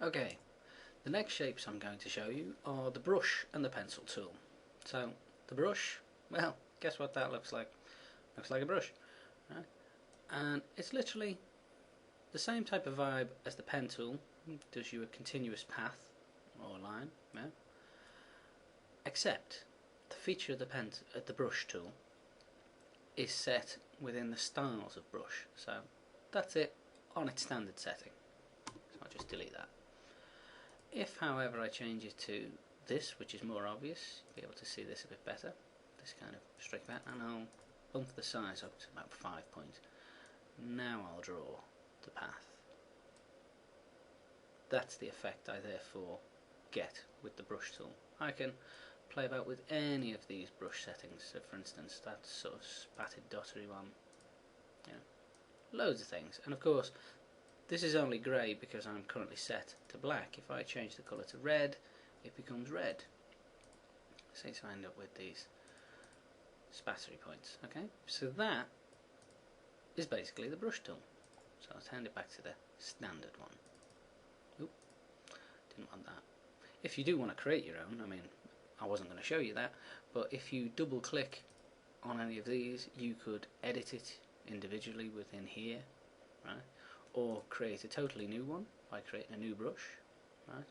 Okay, the next shapes I'm going to show you are the brush and the pencil tool. So the brush, well, guess what that looks like? Looks like a brush, right? And it's literally the same type of vibe as the pen tool. It does you a continuous path or line, yeah? Except the feature of the brush tool is set within the styles of brush. So that's it on its standard setting. So I'll just delete that. If, however, I change it to this, which is more obvious, you'll be able to see this a bit better. This kind of straight back, and I'll bump the size up to about 5 points. Now I'll draw the path. That's the effect I therefore get with the brush tool. I can play about with any of these brush settings. So for instance, that sort of spatted dottery one, you know, loads of things. And of course, this is only grey because I'm currently set to black. If I change the colour to red, it becomes red. So I end up with these spattery points. Okay, so that is basically the brush tool. So I'll hand it back to the standard one. Oop, didn't want that. If you do want to create your own, I mean, I wasn't going to show you that, but if you double click on any of these, you could edit it individually within here, right? Or create a totally new one by creating a new brush, right?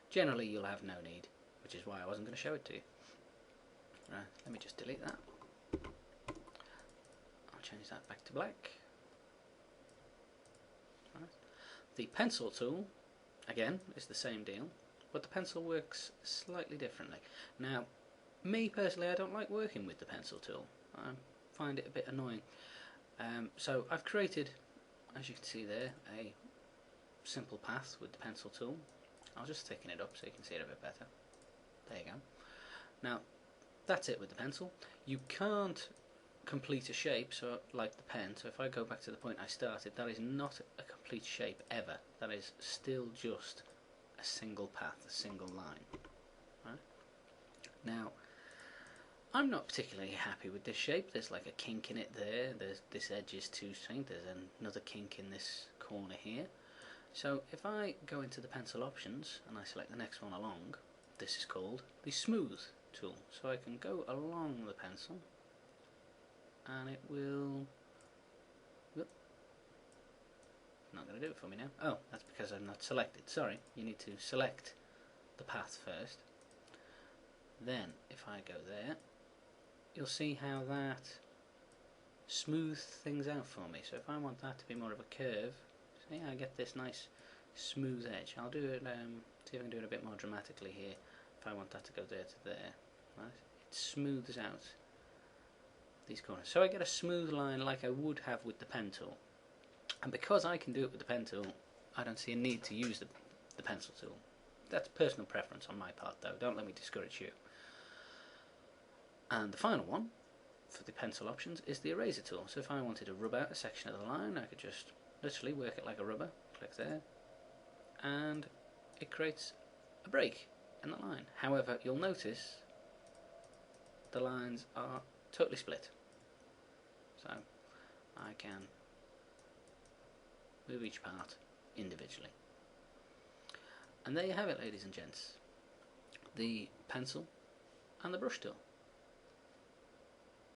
Generally you'll have no need, which is why I wasn't going to show it to you. Right, let me just delete that. I'll change that back to black. Right. The pencil tool, again, is the same deal, but the pencil works slightly differently. Now, me personally, I don't like working with the pencil tool. I find it a bit annoying. So I've created, as you can see there, a simple path with the pencil tool. I'll just thicken it up so you can see it a bit better. There you go. Now, that's it with the pencil. You can't complete a shape so like the pen. So if I go back to the point I started, that is not a complete shape ever. That is still just a single path, a single line. Right? Now, I'm not particularly happy with this shape. There's like a kink in it there. This edge is too straight. There's another kink in this corner here. So if I go into the pencil options and I select the next one along, this is called the smooth tool. So I can go along the pencil and it will... Whoop, not going to do it for me now. Oh, that's because I'm not selected. Sorry, you need to select the path first. Then if I go there, you'll see how that smooths things out for me. So if I want that to be more of a curve, see, I get this nice smooth edge. I'll do it, see if I can do it a bit more dramatically here. If I want that to go there to there, right? It smooths out these corners. So I get a smooth line like I would have with the pen tool. And because I can do it with the pen tool, I don't see a need to use the pencil tool. That's personal preference on my part though, don't let me discourage you. And the final one for the pencil options is the eraser tool. So if I wanted to rub out a section of the line, I could just literally work it like a rubber, click there, and it creates a break in the line. However, you'll notice the lines are totally split. So I can move each part individually. And there you have it, ladies and gents. The pencil and the brush tool.